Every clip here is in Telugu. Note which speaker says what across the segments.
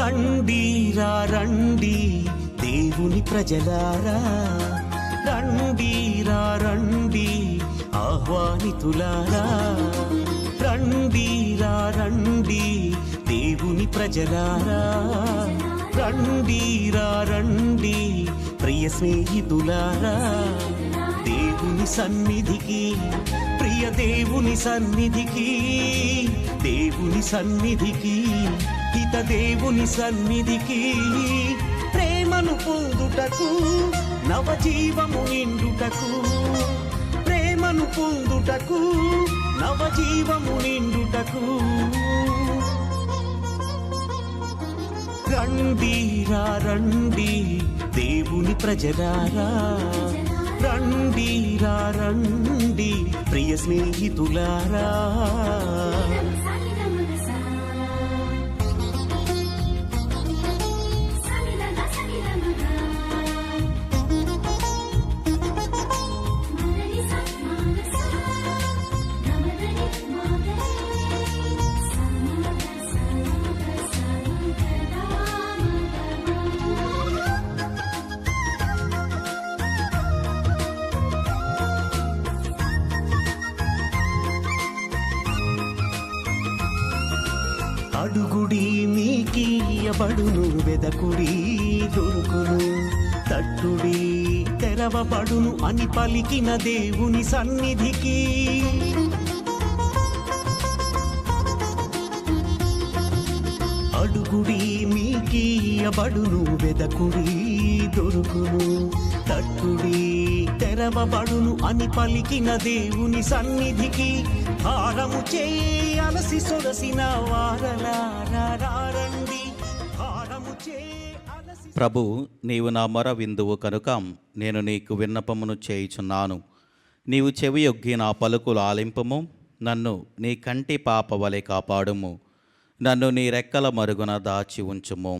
Speaker 1: రండి రండి దేవుని ప్రజలారా, రండి రండి ఆహ్వానితులారా, రండి రండి దేవుని ప్రజలారా, రండి రండి ప్రియ స్నేహితులారా, దేవుని సన్నిధికి, ప్రియ దేవుని సన్నిధికి, దేవుని సన్నిధికి, హిత దేవుని సన్నిధికి, ప్రేమను పొందుటకు, నవజీవము నిండుటకు, ప్రేమను పొందుటకు, నవజీవము నిండుటకు. రండి రండి దేవుని ప్రజలారా, రండి రండి ప్రియ స్నేహితులారా. అడుగుడి మీకియబడును, వెదకుడి దొరుకును, తట్టుడి తెరవబడును అని పలికిన దేవుని సన్నిధికి. అడుగుడి మీకియబడును, వెదకుడి దొరుకును, తట్టుడి తెరవబడును అని పలికిన దేవుని సన్నిధికి. హారము చేయి అలసి సొలసిన వారలారండి, హారము చేయి అలసి.
Speaker 2: ప్రభు, నీవు నా మొర విందువు కనుక నేను నీకు విన్నపమును చేయుచున్నాను. నీవు చెవియొగ్గి నా పలుకులు ఆలింపము, నన్ను నీ కంటి పాప వలె కాపాడుము, నన్ను నీ రెక్కల మరుగున దాచి ఉంచుము.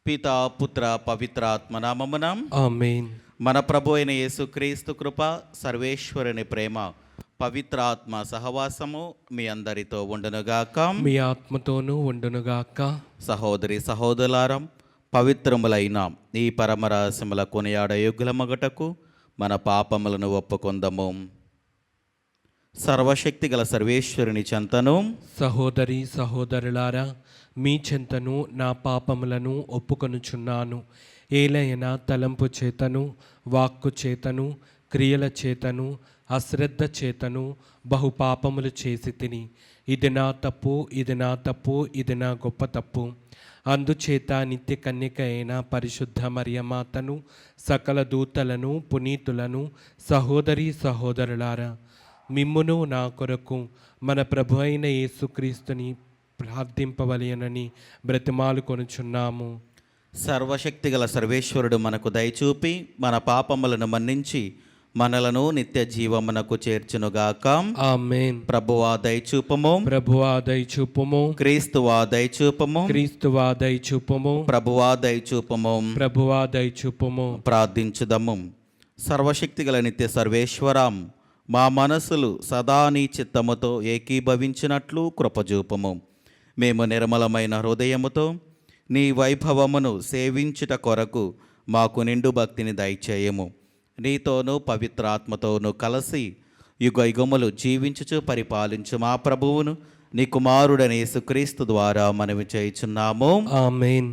Speaker 2: పితా పుత్ర పవిత్రాత్మ నామమున
Speaker 3: ఆమేన్.
Speaker 2: మన ప్రభు అయిన యేసుక్రీస్తు కృప, సర్వేశ్వరుని ప్రేమ, పవిత్రాత్మ సహవాసము మీ అందరితో ఉండునుగాక,
Speaker 3: మీ ఆత్మతోనూ ఉండునుగాక.
Speaker 2: సహోదరి సహోదరులారం, పవిత్రములైన ఈ పరమరహస్యముల కొనియాడ యోగ్యులమగుటకు మన పాపములను ఒప్పుకొందము. సర్వశక్తి గల సర్వేశ్వరుని చెంతను,
Speaker 3: సహోదరి సహోదరులారా, మీ చెంతను నా పాపములను ఒప్పుకొనుచున్నాను. ఏలైనా తలంపు చేతను, వాక్కు చేతను, క్రియల చేతను, అశ్రద్ధ చేతను బహు పాపములు చేసి తిని. ఇది నా తప్పు, ఇది నా తప్పు, ఇది నా గొప్ప తప్పు. అందుచేత నిత్య కన్యక అయిన పరిశుద్ధ మరియమాతను, సకల దూతలను, పునీతులను, సహోదరి సహోదరులారా, మిమ్మును నా కొరకు మన ప్రభు అయిన యేసుక్రీస్తుని ప్రార్థింపవలయనని బ్రతిమాలు కొనుచున్నాము.
Speaker 2: సర్వశక్తి గల సర్వేశ్వరుడు మనకు దయచూపి మన పాపములను మన్నించి మనలను నిత్య జీవమునకు చేర్చునుగాక,
Speaker 3: ఆమేన్.
Speaker 2: ప్రభువా దయచూపము,
Speaker 3: ప్రభువా దయచూపుము,
Speaker 2: క్రీస్తువా దయచూపము,
Speaker 3: క్రీస్తువా దయచూపుము,
Speaker 2: ప్రభువా దయచూపము.
Speaker 3: ప్రభువా దయచూపుము.
Speaker 2: ప్రార్థించుదము. సర్వశక్తి గల నిత్య సర్వేశ్వరం, మా మనసులు సదా నీ చిత్తముతో ఏకీభవించినట్లు కృపజూపము. మేము నిర్మలమైన హృదయముతో నీ వైభవమును సేవించుట కొరకు మాకు నిండు భక్తిని దయచేయము. నీతోనూ పవిత్రాత్మతోనూ కలిసి యుగ యుగములు జీవించుచు పరిపాలించు మా ప్రభువును నీ కుమారుడైన యేసుక్రీస్తు ద్వారా మనవి చేయుచున్నాము,
Speaker 3: ఆమేన్.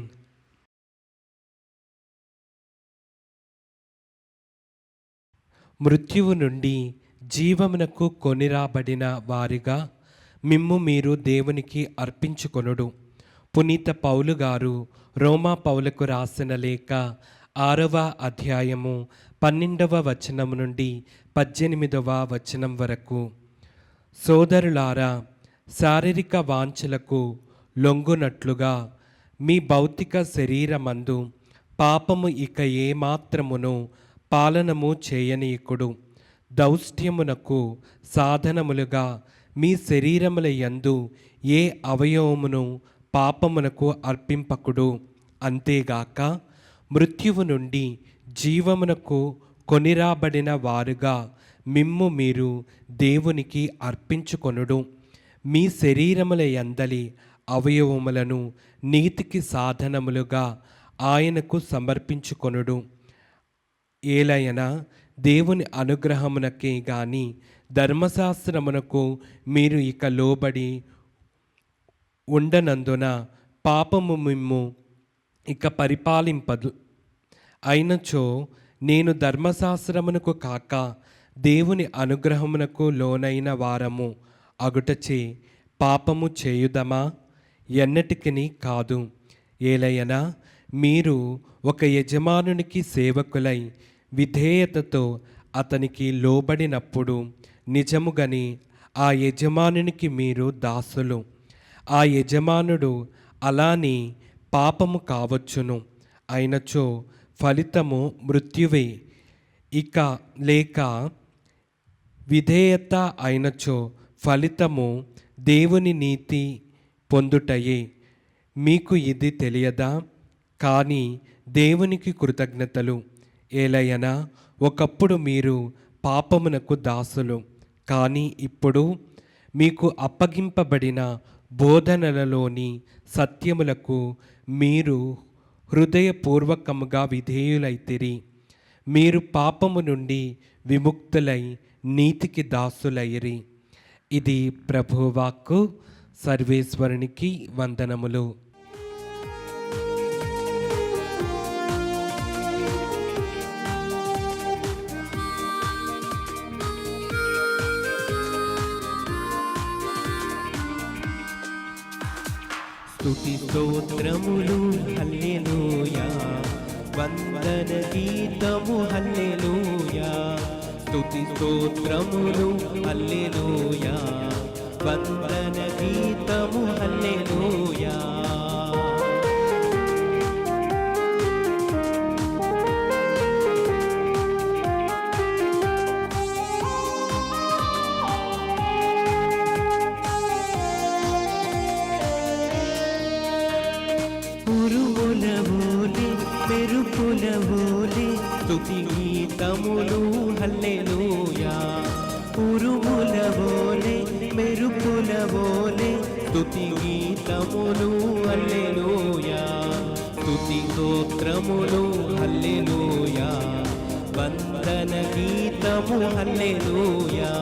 Speaker 3: మృత్యువు నుండి జీవమునకు కొనిరాబడిన వారిగా మిమ్ము మీరు దేవునికి అర్పించుకొనుడు. పునీత పౌలు గారు రోమా పౌలకు రాసిన లేఖ 6వ అధ్యాయము 12వ వచనం నుండి 18వ వచనం వరకు. సోదరులారా, శారీరక వాంఛలకు లొంగునట్లుగా మీ భౌతిక శరీరమందు పాపము ఇక ఏమాత్రమును పాలనము చేయనీయకుడు. దౌష్ట్యమునకు సాధనములుగా మీ శరీరముల యందు ఏ అవయవమును పాపమునకు అర్పింపకుడు. అంతేగాక మృత్యువు నుండి జీవమునకు కొనిరాబడిన వారుగా మిమ్ము మీరు దేవునికి అర్పించుకొనుడు. మీ శరీరముల యందలి అవయవములను నీతికి సాధనములుగా ఆయనకు సమర్పించుకొనుడు. ఏలయన దేవుని అనుగ్రహమునకే గాని ధర్మశాస్త్రమునకు మీరు ఇక లోబడి ఉండనందున పాపము మిమ్ము ఇక పరిపాలింపదు. అయినచో నేను ధర్మశాస్త్రమునకు కాక దేవుని అనుగ్రహమునకు లోనైన వారము అగుటచే పాపము చేయుదమా? ఎన్నటికిని కాదు. ఏలయనా మీరు ఒక యజమానునికి సేవకులై విధేయతతో అతనికి లోబడినప్పుడు నిజముగని ఆ యజమానునికి మీరు దాసులు. ఆ యజమానుడు అలాని పాపము కావచ్చును, అయినచో ఫలితము మృత్యువే. ఇక లేక విధేయత అయినచో ఫలితము దేవుని నీతి పొందుటయే. మీకు ఇది తెలియదా? కానీ దేవునికి కృతజ్ఞతలు. ఏలయనా ఒకప్పుడు మీరు పాపమునకు దాసులు, కానీ ఇప్పుడు మీకు అప్పగింపబడిన బోధనలలోని సత్యములకు మీరు హృదయపూర్వకముగా విధేయులైతిరి. మీరు పాపము నుండి విముక్తులై నీతికి దాసులైరి. ఇది ప్రభువాక్కు. సర్వేశ్వరునికి వందనములు.
Speaker 4: స్తుతి స్తోత్రములు హల్లెలూయా, వందన గీతము హల్లెలూయా. స్తుతి స్తోత్రములు హల్లెలూయా, వందన గీతము హల్లెలూయా. మెరుపుల ఓలే స్తుతి గీతములు హల్లెలూయా. ఉరుముల ఓలే మెరుపుల ఓలే స్తుతి గీతములు హల్లెలూయా. స్తుతి స్తోత్రములు హల్లెలూయా, వందన గీతము హల్లెలూయా.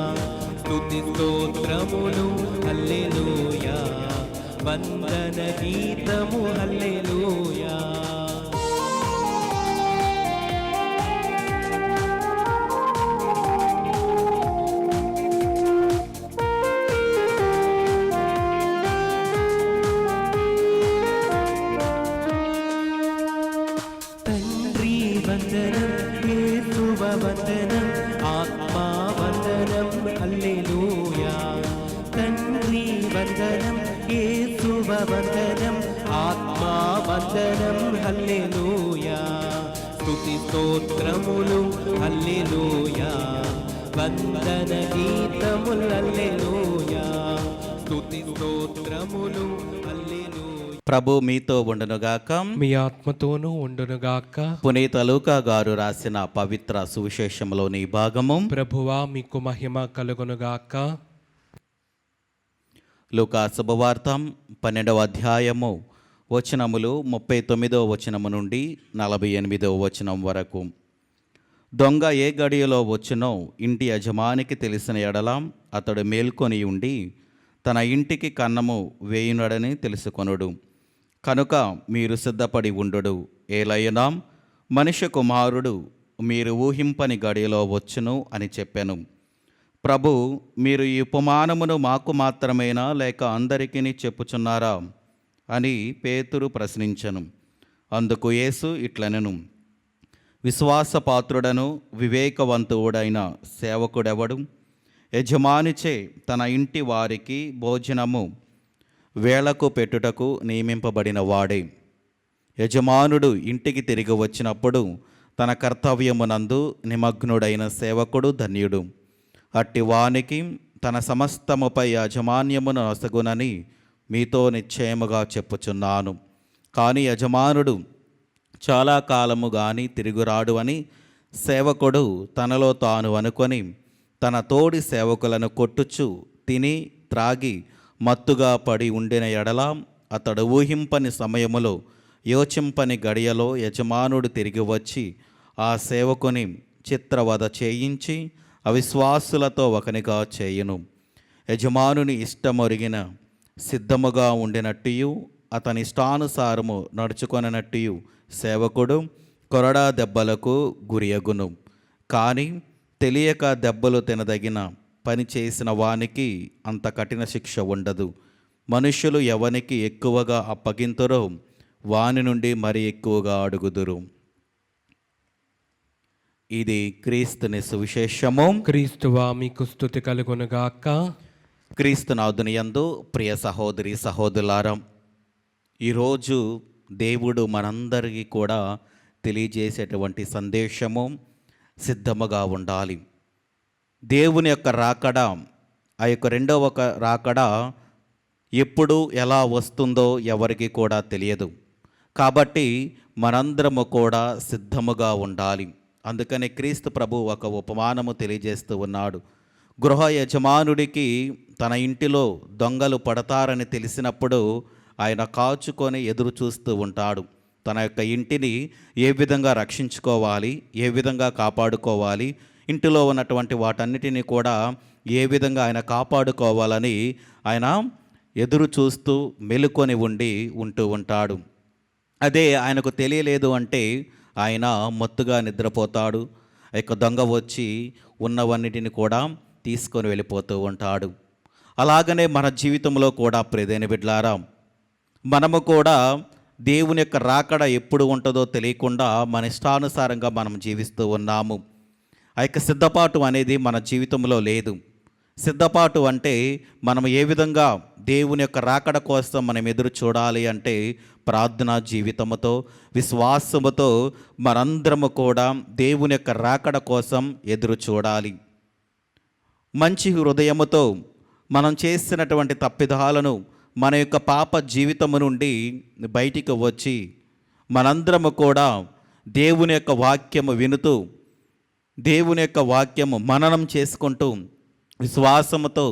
Speaker 4: స్తుతి స్తోత్రములు హల్లెలూయా, వందన గీతము హల్లెలూయా. తండ్రి వందనం, యేసువ వందనం, ఆత్మా వందనం హల్లెలూయా. తండ్రి వందనం, యేసువ వందనం, ఆత్మా వందనం హల్లెలూయా. స్తుతి స్తోత్రములు హల్లెలూయా, వందన గీతములు హల్లెలూయా. స్తుతి స్తోత్రములు హల్లెలూయా.
Speaker 2: ప్రభు మీతో ఉండునుగాక.
Speaker 3: మీ ఆత్మతోనూ ఉండునుగాక.
Speaker 2: పునీత లూకా గారు రాసిన పవిత్ర సువిశేషంలోని భాగము.
Speaker 3: ప్రభువా మీకు మహిమ కలుగునుగాక.
Speaker 2: లూకా శుభవార్త 12వ అధ్యాయము వచనములు 39వ వచనము నుండి 48వ వచనం వరకు. దొంగ ఏ గడియలో వచ్చునో ఇంటి యజమానికి తెలిసిన ఎడల అతడు మేల్కొని ఉండి తన ఇంటికి కన్నము వేయునడని తెలుసుకొనుడు. కనుక మీరు సిద్ధపడి ఉండుడు. ఏలైనా మనుష్య కుమారుడు మీరు ఊహింపని గడియలో వచ్చును అని చెప్పాను. ప్రభు, మీరు ఈ ఉపమానమును మాకు మాత్రమేనా లేక అందరికీ చెప్పుచున్నారా అని పేతురు ప్రశ్నించెను. అందుకు యేసు ఇట్లనెను, విశ్వాసపాత్రుడను వివేకవంతుడైన సేవకుడెవడు? యజమానిచే తన ఇంటి వారికి భోజనము వేళకు పెట్టుటకు నియమింపబడిన వాడే. యజమానుడు ఇంటికి తిరిగి వచ్చినప్పుడు తన కర్తవ్యమునందు నిమగ్నుడైన సేవకుడు ధన్యుడు. అట్టి వానికి తన సమస్తముపై యాజమాన్యమును నొసగునని మీతో నిశ్చయముగా చెప్పుచున్నాను. కానీ యజమానుడు చాలా కాలము గాని తిరుగురాడు అని సేవకుడు తనలో తాను అనుకొని తన తోడి సేవకులను కొట్టుచు తిని త్రాగి మత్తుగా పడి ఉండిన ఎడల అతడు ఊహింపని సమయములో యోచింపని గడియలో యజమానుడు తిరిగి వచ్చి ఆ సేవకుని చిత్రవద చేయించి అవిశ్వాసులతో ఒకనిగా చేయును. యజమానుని ఇష్టమొరిగిన సిద్ధముగా ఉండినట్టు అతని ఇష్టానుసారము నడుచుకొననట్టు సేవకుడు కొరడా దెబ్బలకు గురియగును. కానీ తెలియక దెబ్బలు తినదగిన పని చేసిన వానికి అంత కఠిన శిక్ష ఉండదు. మనుష్యులు ఎవనికి ఎక్కువగా అప్పగింతురో వాని నుండి మరి ఎక్కువగా అడుగుదురు. ఇది క్రీస్తుని సువిశేషము.
Speaker 3: క్రీస్తువా మీకు స్తుతి కలుగునుగాక.
Speaker 2: క్రీస్తునాథుని యందు ప్రియ సహోదరి సహోదరులారా, ఈరోజు దేవుడు మనందరికీ కూడా తెలియజేసేటువంటి సందేశము సిద్ధముగా ఉండాలి. దేవుని యొక్క రాకడ, ఆ యొక్క రెండవ రాకడ ఎప్పుడు ఎలా వస్తుందో ఎవరికి కూడా తెలియదు. కాబట్టి మనందరము కూడా సిద్ధముగా ఉండాలి. అందుకని క్రీస్తు ప్రభు ఒక ఉపమానము తెలియజేస్తూ ఉన్నాడు. గృహ యజమానుడికి తన ఇంటిలో దొంగలు పడతారని తెలిసినప్పుడు ఆయన కాచుకొని ఎదురు చూస్తూ ఉంటాడు. తన యొక్క ఇంటిని ఏ విధంగా రక్షించుకోవాలి, ఏ విధంగా కాపాడుకోవాలి, ఇంటిలో ఉన్నటువంటి వాటన్నిటిని కూడా ఏ విధంగా ఆయన కాపాడుకోవాలని ఆయన ఎదురు చూస్తూ మెలుకొని ఉంటూ ఉంటాడు. అదే ఆయనకు తెలియలేదు అంటే ఆయన మత్తుగా నిద్రపోతాడు. ఆ యొక్క దొంగ వచ్చి ఉన్నవన్నిటిని కూడా తీసుకొని వెళ్ళిపోతూ ఉంటాడు. అలాగనే మన జీవితంలో కూడా ప్రియమైన బిడ్డలారా, మనము కూడా దేవుని యొక్క రాకడ ఎప్పుడు ఉంటుందో తెలియకుండా మన ఇష్టానుసారంగా మనం జీవిస్తూ ఉన్నాము. ఆ యొక్క సిద్ధపాటు అనేది మన జీవితంలో లేదు. సిద్ధపాటు అంటే మనం ఏ విధంగా దేవుని యొక్క రాకడ కోసం మనం ఎదురు చూడాలి అంటే ప్రార్థనా జీవితముతో, విశ్వాసముతో మనందరము కూడా దేవుని యొక్క రాకడ కోసం ఎదురు చూడాలి. మంచి హృదయముతో మనం చేసినటువంటి తప్పిదాలను, మన యొక్క పాప జీవితము నుండి బయటికి వచ్చి మనందరము కూడా దేవుని యొక్క వాక్యము వినుతూ, దేవుని యొక్క వాక్యము మననం చేసుకుంటూ, విశ్వాసముతో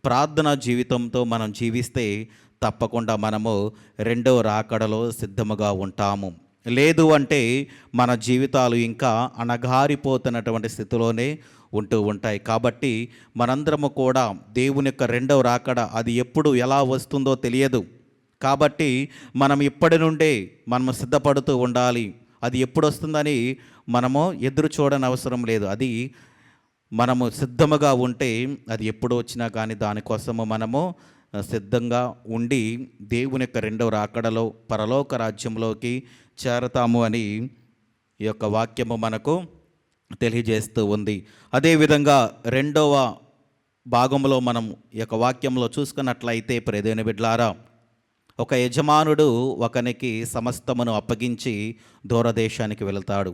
Speaker 2: ప్రార్థనా జీవితంతో మనం జీవిస్తే తప్పకుండా మనము రెండవ రాకడలో సిద్ధముగా ఉంటాము. లేదు అంటే మన జీవితాలు ఇంకా అణగారిపోతున్నటువంటి స్థితిలోనే ఉంటూ ఉంటాయి. కాబట్టి మనందరము కూడా దేవుని యొక్క రెండవ రాకడ అది ఎప్పుడు ఎలా వస్తుందో తెలియదు. కాబట్టి మనం ఇప్పటి నుండే మనము సిద్ధపడుతూ ఉండాలి. అది ఎప్పుడు వస్తుందని మనము ఎదురు చూడని అవసరం లేదు. అది మనము సిద్ధముగా ఉంటే అది ఎప్పుడు వచ్చినా కానీ దానికోసము మనము సిద్ధంగా ఉండి దేవుని యొక్క రెండవ రాకడలో పరలోక రాజ్యంలోకి చేరతాము అని ఈ యొక్క వాక్యము మనకు తెలియజేస్తూ ఉంది. అదేవిధంగా రెండవ భాగంలో మనం ఈ యొక్క వాక్యంలో చూసుకున్నట్లయితే ప్రియమైన బిడ్డలారా, ఒక యజమానుడు ఒకనికి సమస్తమును అప్పగించి దూరదేశానికి వెళతాడు.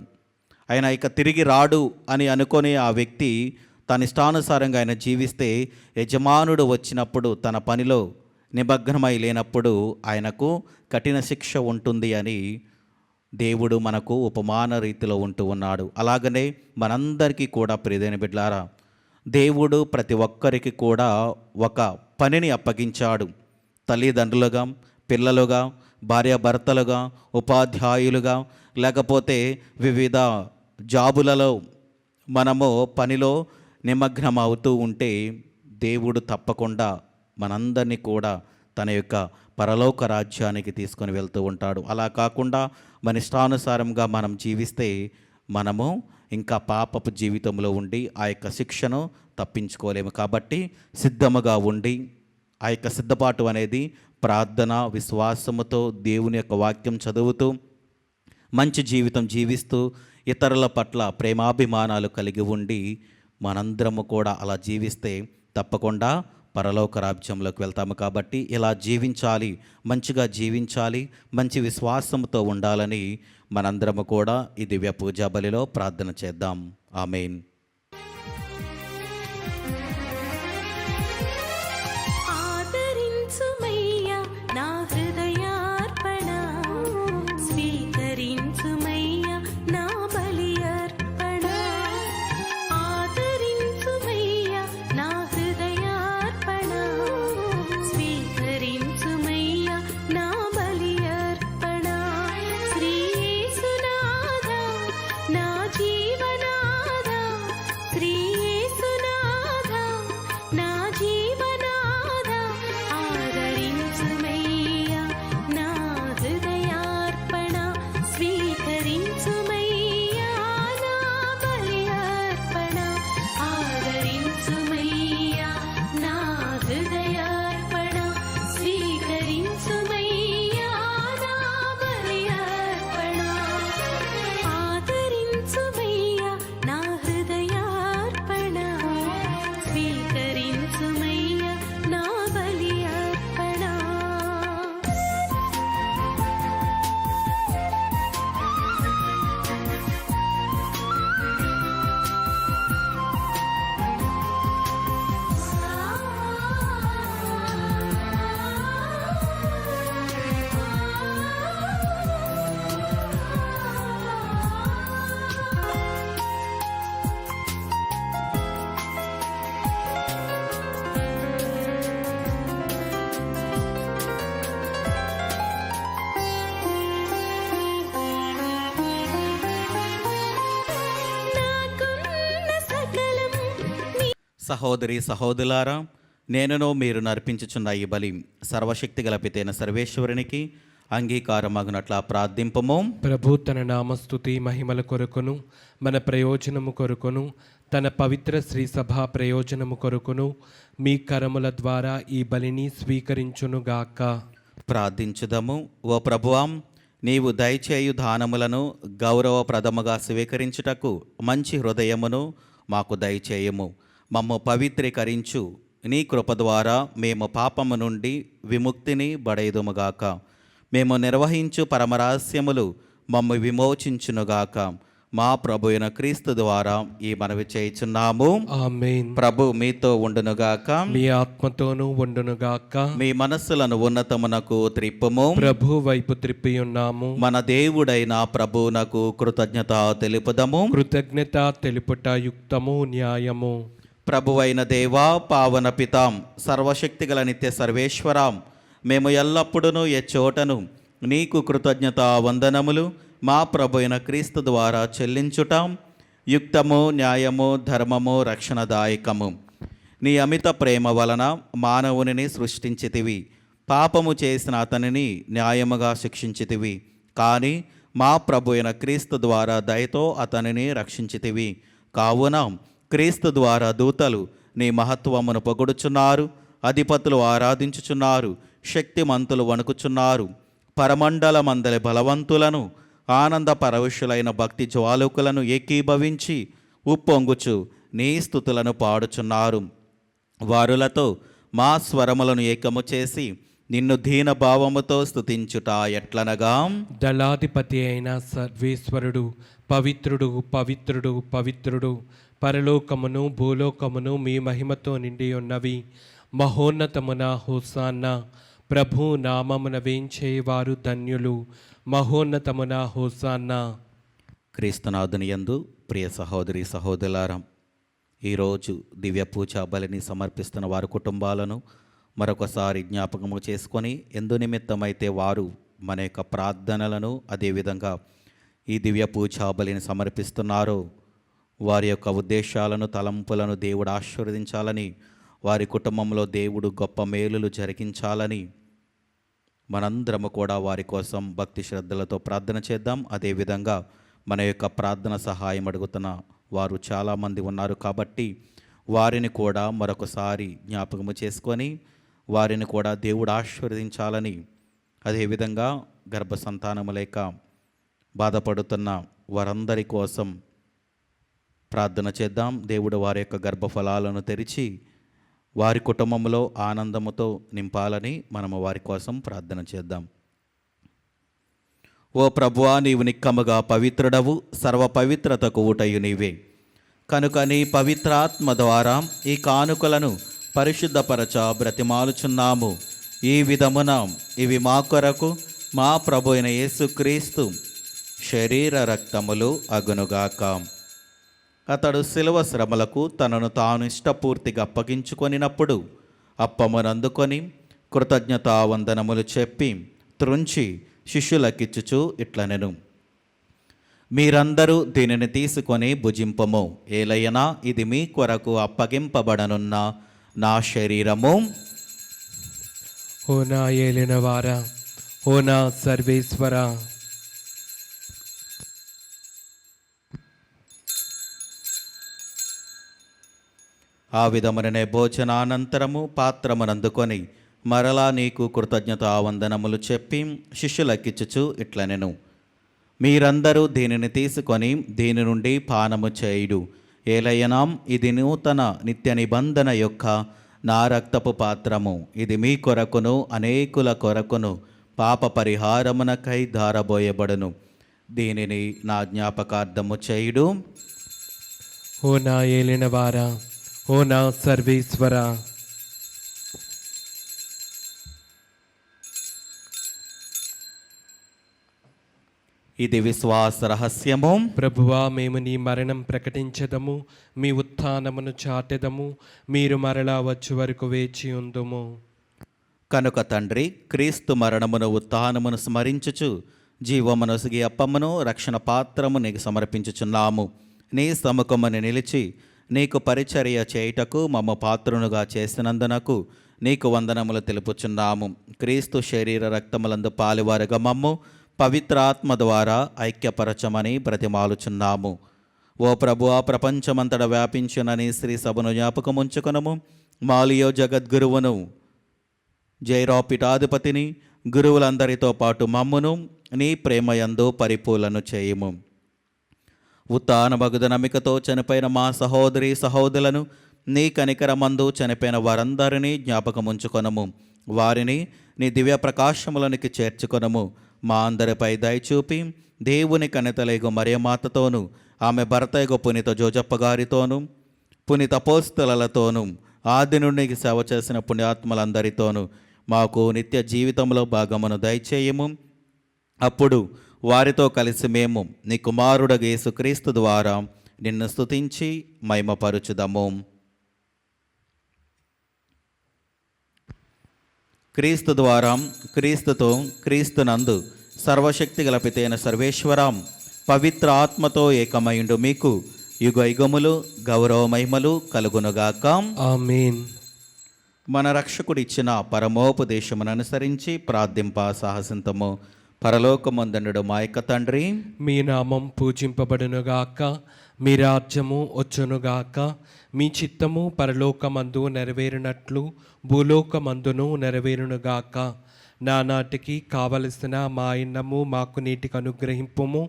Speaker 2: ఆయన ఇక తిరిగి రాడు అని అనుకొని ఆ వ్యక్తి తన ఇష్టానుసారంగా ఆయన జీవిస్తే యజమానుడు వచ్చినప్పుడు తన పనిలో నిమగ్నమై లేనప్పుడు ఆయనకు కఠిన శిక్ష ఉంటుంది అని దేవుడు మనకు ఉపమాన రీతిలో ఉంటూ ఉన్నాడు. అలాగనే మనందరికీ కూడా ప్రియమైన బిడ్డలారా, దేవుడు ప్రతి ఒక్కరికి కూడా ఒక పనిని అప్పగించాడు. తల్లిదండ్రులుగా, పిల్లలుగా, భార్యాభర్తలుగా, ఉపాధ్యాయులుగా, లేకపోతే వివిధ జాబులలో మనము పనిలో నిమగ్నం అవుతూ ఉంటే దేవుడు తప్పకుండా మనందరినీ కూడా తన యొక్క పరలోక రాజ్యానికి తీసుకొని వెళ్తూ ఉంటాడు. అలా కాకుండా మన ఇష్టానుసారంగా మనం జీవిస్తే మనము ఇంకా పాపపు జీవితంలో ఉండి ఆ యొక్క శిక్షను తప్పించుకోలేము. కాబట్టి సిద్ధముగా ఉండి ఆ యొక్క సిద్ధపాటు అనేది ప్రార్థన, విశ్వాసముతో దేవుని యొక్క వాక్యం చదువుతూ మంచి జీవితం జీవిస్తూ ఇతరుల పట్ల ప్రేమాభిమానాలు కలిగి ఉండి మనందరము కూడా అలా జీవిస్తే తప్పకుండా పరలోక రాజ్యంలోకి వెళ్తాము. కాబట్టి ఇలా జీవించాలి, మంచిగా జీవించాలి, మంచి విశ్వాసంతో ఉండాలని మనందరము కూడా ఈ దివ్య పూజా బలిలో ప్రార్థన చేద్దాం. ఆమేన్.
Speaker 5: నా
Speaker 2: సహోదరి సహోదరులారా, నేనును మీరు నర్పించుచున్న ఈ బలి సర్వశక్తి గల పితైన సర్వేశ్వరునికి అంగీకారమగునట్లా ప్రార్థింపము.
Speaker 3: ప్రభు తన నామస్తుతి మహిమల కొరకును మన ప్రయోజనము కొరకును తన పవిత్ర శ్రీ సభా ప్రయోజనము కొరకును మీ కరముల ద్వారా ఈ బలిని స్వీకరించునుగాక.
Speaker 2: ప్రార్థించుదము. ఓ ప్రభువాం, నీవు దయచేయు దానములను గౌరవప్రదముగా స్వీకరించుటకు మంచి హృదయమును మాకు దయచేయము. మమ్ము పవిత్రీకరించు. నీ కృప ద్వారా మేము పాపము నుండి విముక్తిని బడైదుముగాక. మేము నిర్వహించు పరమరహస్యములు మమ్ము విమోచించునుగాక. మా ప్రభు అయిన క్రీస్తు ద్వారా ఈ మనవి చేయుచున్నాము.
Speaker 3: ఆమేన్.
Speaker 2: ప్రభు మీతో ఉండునుగాక.
Speaker 3: మీ ఆత్మతోనూ ఉండునుగాక.
Speaker 2: మీ మనస్సులను ఉన్నతమునకు త్రిప్పుము.
Speaker 3: ప్రభు వైపు త్రిప్పి ఉన్నాము.
Speaker 2: మన దేవుడైన ప్రభువునకు కృతజ్ఞత తెలుపుదము.
Speaker 3: కృతజ్ఞత తెలుపుట యుక్తము, న్యాయము.
Speaker 2: ప్రభువైన దేవా, పావన పితాం, సర్వశక్తిగల నిత్య సర్వేశ్వరాం, మేము ఎల్లప్పుడూ ఎచ్చోటను నీకు కృతజ్ఞత వందనములు మా ప్రభు అయిన క్రీస్తు ద్వారా చెల్లించుటాం యుక్తము, న్యాయము, ధర్మము, రక్షణదాయకము. నీ అమిత ప్రేమ వలన మానవునిని సృష్టించితివి. పాపము చేసిన అతనిని న్యాయముగా శిక్షించితివి. కానీ మా ప్రభు అయిన క్రీస్తు ద్వారా దయతో అతనిని రక్షించితివి. కావున క్రీస్తు ద్వారా దూతలు నీ మహత్వమును పొగుడుచున్నారు, అధిపతులు ఆరాధించుచున్నారు, శక్తిమంతులు వణుకుచున్నారు. పరమండలమందలి బలవంతులను ఆనంద పరవశులైన భక్తి జ్వాలకులను ఏకీభవించి ఉప్పొంగుచు నీ స్తుతులను పాడుచున్నారు. వారులతో మా స్వరములను ఏకము చేసి నిన్ను దీన భావముతో స్తుతించుట ఎట్లనగా,
Speaker 3: దళాధిపతి అయిన సర్వేశ్వరుడు పవిత్రుడు, పవిత్రుడు, పవిత్రుడు. పరలోకమును భూలోకమును మీ మహిమతో నిండి ఉన్నవి. మహోన్నతమున హోసాన్నా. ప్రభు నామమున వేంచేవారు ధన్యులు. మహోన్నతమున హోసాన్నా.
Speaker 2: క్రీస్తునాథుని యందు ప్రియ సహోదరి సహోదరులారా, ఈరోజు దివ్య పూజా బలిని సమర్పిస్తున్న వారి కుటుంబాలను మరొకసారి జ్ఞాపకము చేసుకొని ఎందు నిమిత్తమైతే వారు మన యొక్క ప్రార్థనలను అదేవిధంగా ఈ దివ్య పూజా బలిని సమర్పిస్తున్నారో వారి యొక్క ఉద్దేశాలను, తలంపులను దేవుడు ఆశీర్వదించాలని, వారి కుటుంబంలో దేవుడు గొప్ప మేలులు జరిగించాలని మనందరము కూడా వారి కోసం భక్తి శ్రద్ధలతో ప్రార్థన చేద్దాం. అదేవిధంగా మన యొక్క ప్రార్థన సహాయం అడుగుతున్న వారు చాలామంది ఉన్నారు కాబట్టి వారిని కూడా మరొకసారి జ్ఞాపకము చేసుకొని వారిని కూడా దేవుడు ఆశీర్వదించాలని, అదేవిధంగా గర్భసంతానము లేక బాధపడుతున్న వారందరి కోసం ప్రార్థన చేద్దాం. దేవుడు వారి యొక్క గర్భఫలాలను తెరిచి వారి కుటుంబంలో ఆనందముతో నింపాలని మనము వారి కోసం ప్రార్థన చేద్దాం. ఓ ప్రభువా, నీవు నిక్కముగా పవిత్రుడవు, సర్వ పవిత్రతకు ఊటయు నీవే. కనుక నీ పవిత్రాత్మ ద్వారా ఈ కానుకలను పరిశుద్ధపరచ బ్రతిమాలుచున్నాము. ఈ విధమున ఇవి మా కొరకు మా ప్రభు అయిన యేసుక్రీస్తు శరీర రక్తములు అగునుగాక. అతడు శిలువ శ్రమలకు తనను తాను ఇష్టపూర్తిగా అప్పగించుకొనినప్పుడు అప్పమునందుకొని కృతజ్ఞతావందనములు చెప్పి త్రుంచి శిష్యులకిచ్చుచు ఇట్లనెను, మీరందరూ దీనిని తీసుకొని భుజింపము. ఏలయనా ఇది మీ కొరకు అప్పగింపబడనున్న నా శరీరము.
Speaker 3: ఓ నా ఏలినవారా, ఓ నా సర్వేశ్వరా.
Speaker 2: ఆ విధముననే భోజనానంతరము పాత్రమునందుకొని మరలా నీకు కృతజ్ఞతావందనములు చెప్పి శిష్యులకిచ్చుచు ఇట్లనెను, మీరందరూ దీనిని తీసుకొని దీని నుండి పానము చేయుడు. ఏలయనాం ఇది నూతన నిత్య నిబంధన యొక్క నా రక్తపు పాత్రము. ఇది మీ కొరకును అనేకుల కొరకును పాప పరిహారమునకై ధారబోయబడును. దీనిని నా జ్ఞాపకార్థము చేయుడు.
Speaker 3: ఓ నా ఏలినవారా, ఓ నా సర్వేశ్వరా.
Speaker 2: ఇది విశ్వాస రహస్యము.
Speaker 3: ప్రభువా, మేము నీ మరణం ప్రకటించదము, మీ ఉత్థానమును చాటెదము. మీరు మరలా వచ్చు వరకు వేచి ఉందుము.
Speaker 2: కనుక తండ్రి, క్రీస్తు మరణమును ఉత్థానమును స్మరించుచు జీవమనొసిగి అప్పమును రక్షణ పాత్రము నీకు సమర్పించుచున్నాము. నీ సముఖమును నిలిచి నీకు పరిచర్య చేయుటకు మమ్మ పాత్రునుగా చేసినందునకు నీకు వందనములు తెలుపుచున్నాము. క్రీస్తు శరీర రక్తములందు పాలివారుగా మమ్ము పవిత్ర ఆత్మ ద్వారా ఐక్యపరచమని బ్రతిమాలుచున్నాము. ఓ ప్రభువా, ప్రపంచమంతటా వ్యాపించునని శ్రీ సభను జ్ఞాపకముంచుకొనము. మాలియో జగద్గురువును, జైరాపీఠాధిపతిని, గురువులందరితో పాటు మమ్మును నీ ప్రేమయందు పరిపూలను చేయుము. ఉత్తానమగుద నమ్మికతో చనిపోయిన మా సహోదరి సహోదరులను నీ కనికరమందు చనిపోయిన వారందరినీ జ్ఞాపకముంచుకొనము. వారిని నీ దివ్య ప్రకాశములనికి చేర్చుకొనము. మా అందరిపై దయచూపి దేవుని కనితలేగు మరియమాతతోనూ ఆమె భర్తయగు పునీత జోజప్ప గారితోనూ పునీత అపోస్తలులతోనూ ఆది నుండి సేవ చేసిన పుణ్యాత్మలందరితోనూ మాకు నిత్య జీవితంలో భాగమును దయచేయము. అప్పుడు వారితో కలిసి మేము నీ కుమారుడగు యేసుక్రీస్తు ద్వారా నిన్ను స్తుతించి మహిమపరచుదము. క్రీస్తు ద్వారా, క్రీస్తుతో, క్రీస్తునందు సర్వశక్తి గల పితైన సర్వేశ్వరం పవిత్ర ఆత్మతో ఏకమైండు మీకు యుగ యుగములు గౌరవ మహిమలు కలుగునుగాక.
Speaker 3: ఆమేన్.
Speaker 2: మన రక్షకుడిచ్చిన పరమోపదేశమును అనుసరించి ప్రార్థింప సాహసింతము. పరలోకమందుండు మా యొక్క తండ్రి,
Speaker 3: మీ నామం పూజింపబడునుగాక, మీ రాజ్యము వచ్చునుగాక, మీ చిత్తము పరలోకమందు నెరవేరినట్లు భూలోకమందును నెరవేరునుగాక. నానాటికి కావలసిన మా అన్నము మాకు నీటికి అనుగ్రహింపుము.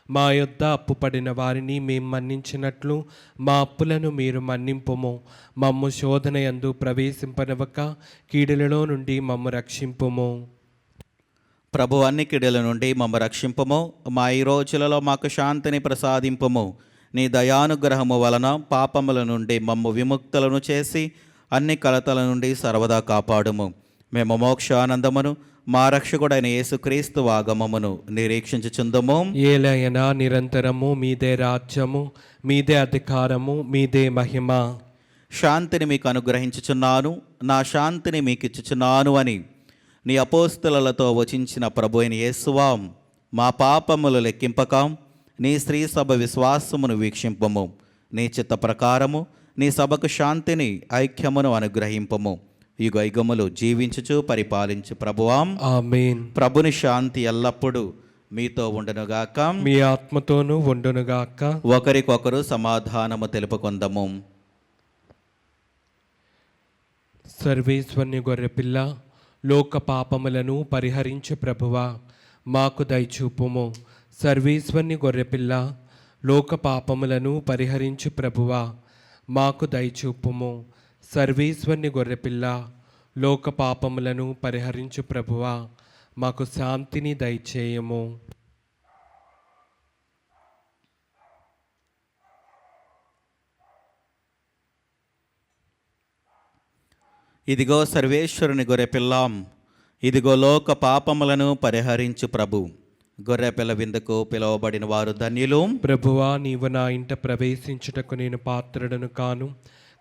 Speaker 3: మా యొద్ద అప్పుపడిన వారిని మేము మన్నించినట్లు మా అప్పులను మీరు మన్నింపుము. మమ్ము శోధన యందు ప్రవేశింపనివ్వక కీడులలో నుండి మమ్ము రక్షింపుము.
Speaker 2: ప్రభు అన్ని కీడుల నుండి మమ్మ రక్షింపము. మా ఈ రోజులలో మాకు శాంతిని ప్రసాదింపము. నీ దయానుగ్రహము వలన పాపముల నుండి మమ్ము విముక్తులను చేసి అన్ని కలతల నుండి సర్వదా కాపాడుము. మేము మోక్షానందమును మా రక్షకుడైన యేసుక్రీస్తు ఆగమమును నిరీక్షించుచుందుము.
Speaker 3: ఏలైనా నిరంతరము మీదే రాజ్యము, మీదే అధికారము, మీదే మహిమ.
Speaker 2: శాంతిని మీకు అనుగ్రహించుచున్నాను, నా శాంతిని మీకు ఇచ్చుచున్నాను అని నీ అపోస్తలులతో వచించిన ప్రభు అయిన యేసువా, మా పాపములు లెక్కింపక నీ స్త్రీ సభ విశ్వాసమును వీక్షింపము. నీ చిత్త ప్రకారము నీ సభకు శాంతిని ఐక్యమును అనుగ్రహింపము. యుగ యుగములు జీవించుచు పరిపాలించు ప్రభువాం.
Speaker 3: ఆమేన్.
Speaker 2: ప్రభుని శాంతి ఎల్లప్పుడూ మీతో ఉండునుగాక,
Speaker 3: మీ ఆత్మతోనూ ఉండునుగాక.
Speaker 2: ఒకరికొకరు సమాధానము తెలుపుకొందము.
Speaker 3: సర్వేశ్వరుని గొర్రెపిల్ల, లోక పాపములను పరిహరించు ప్రభువా, మాకు దయచూపుము. సర్వేశ్వరుని గొర్రెపిల్ల, లోక పాపములను పరిహరించు ప్రభువా, మాకు దయచూపుము. సర్వేశ్వరుని గొర్రెపిల్ల, లోక పాపములను పరిహరించు ప్రభువా, మాకు శాంతిని దయచేయము.
Speaker 2: ఇదిగో సర్వేశ్వరుని గొర్రెపిల్లాం, ఇదిగో లోక పాపములను పరిహరించు ప్రభు. గొర్రెపిల్ల విందుకు పిలువబడిన వారు ధన్యులు.
Speaker 3: ప్రభువా, నీవు నా ఇంట ప్రవేశించుటకు నేను పాత్రుడను కాను,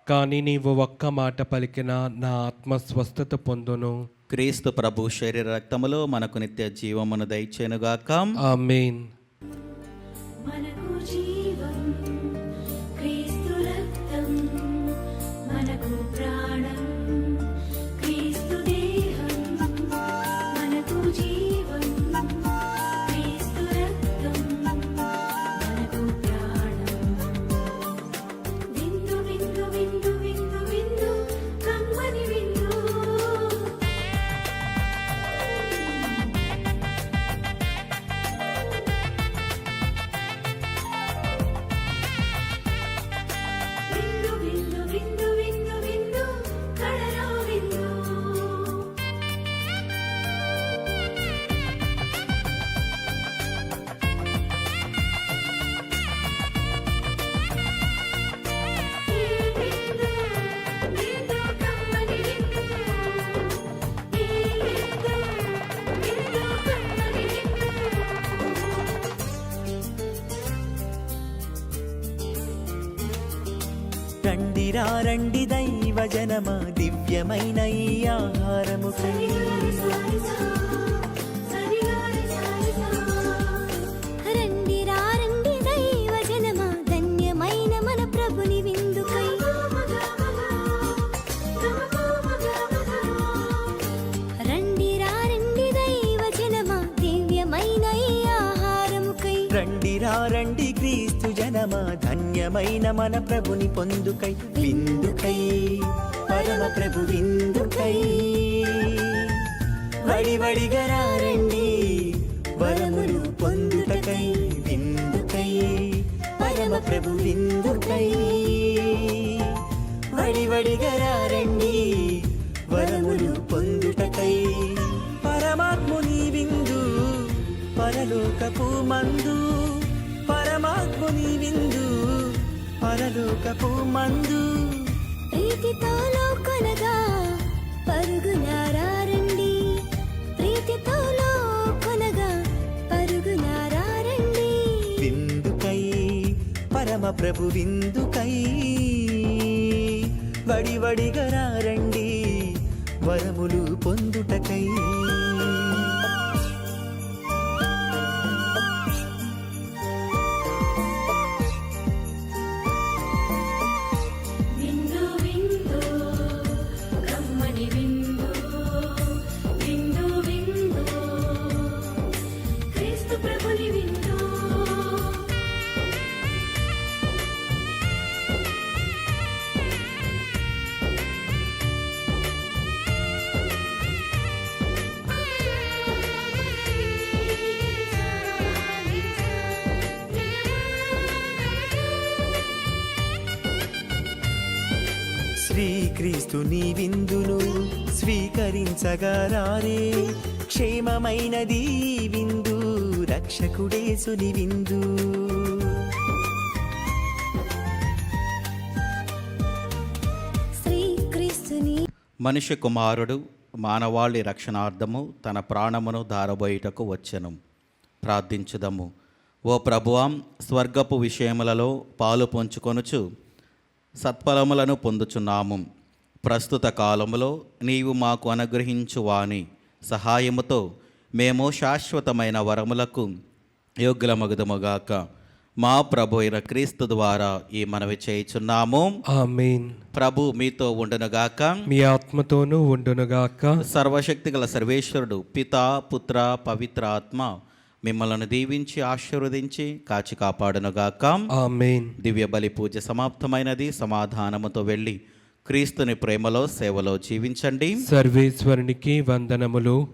Speaker 3: కానీ నీవు ఒక్క మాట పలికిన నా ఆత్మ స్వస్థత పొందును.
Speaker 2: క్రీస్తు ప్రభు శరీర రక్తములు మనకు నిత్య జీవమును దయచేనుగాక.
Speaker 3: ఆమేన్.
Speaker 5: మనకు జీవం క్రీస్తు రక్తం, మనకు ప్రాణం క్రీస్తు దేహం. మనకు జీవం క్రీస్తు రక్తం, మనకు ప్రాణం. విందు విందు విందు విందు విందు కమ్మని విందు. విందు విందు విందు విందు విందు కడలో విందు. ఈ విందు విందు కమ్మని విందు. ఈ విందు విందు కమ్మని విందు.
Speaker 6: రండిరా రండి దైవ జనమ, దివ్యమైన ఈ ఆహారము
Speaker 5: సరిగారి సారిసా, సరిగారి సారిసా.
Speaker 7: రండి రా రండి దైవ జనమా, ధన్యమైన మన ప్రభుని విందు
Speaker 6: రండి క్రీస్తు జనమా ధన్యమైన మన ప్రభుని పొందుకై విందుకై పరమ ప్రభు విందుకై వడివడిగా రండి వరములు పొందుటకై విందుకై పరమ ప్రభు విందుకై వడివడిగా రండి వరములు పొందుటకై పరమాత్ముని విందు పరలోకపు మందు పరమాత్ముని విందు పరలోకపు మందు
Speaker 5: ప్రీతితో లోకొనగా పరుగునారండి ప్రీతితో లోకొనగా పరుగునారండి
Speaker 6: విందుకై పరమ ప్రభు విందుకై వడివడిగా రండి వరములు పొందుటకై
Speaker 5: విందు విందు కమ్మని విందు విందు విందు క్రీస్తు ప్రభుని విందు
Speaker 6: శ్రీక్రీస్తుని విందును స్వీకరించగరారే క్షేమమైనది ఈ విందు రక్షకుడేసుని విందు
Speaker 5: శ్రీక్రీస్తుని
Speaker 2: మనిషి కుమారుడు మానవాళి రక్షణార్థము తన ప్రాణమును ధారబోయుటకు వచ్చెను. ప్రార్థించుదము. ఓ ప్రభువాం, స్వర్గపు విషయములలో పాలు పొంచుకొనుచు సత్ఫలములను పొందుచున్నాము. ప్రస్తుత కాలములో నీవు మాకు అనుగ్రహించు వాని సహాయముతో మేము శాశ్వతమైన వరములకు యోగ్యులమగుదముగాక. మా ప్రభు అయిన క్రీస్తు ద్వారా ఈ మనవి చేయుచున్నాము.
Speaker 3: ఆమేన్.
Speaker 2: ప్రభు మీతో ఉండునుగాక.
Speaker 3: మీ ఆత్మతోనూ ఉండునుగాక.
Speaker 2: సర్వశక్తిగల సర్వేశ్వరుడు పితా పుత్ర పవిత్ర ఆత్మ మిమ్మల్ని దీవించి ఆశీర్వదించి కాచి కాపాడునుగాక.
Speaker 3: ఆమేన్.
Speaker 2: దివ్య బలి పూజ సమాప్తమైనది. సమాధానముతో వెళ్ళి క్రీస్తుని ప్రేమలో సేవలో జీవించండి.
Speaker 3: సర్వేశ్వరునికి వందనములు.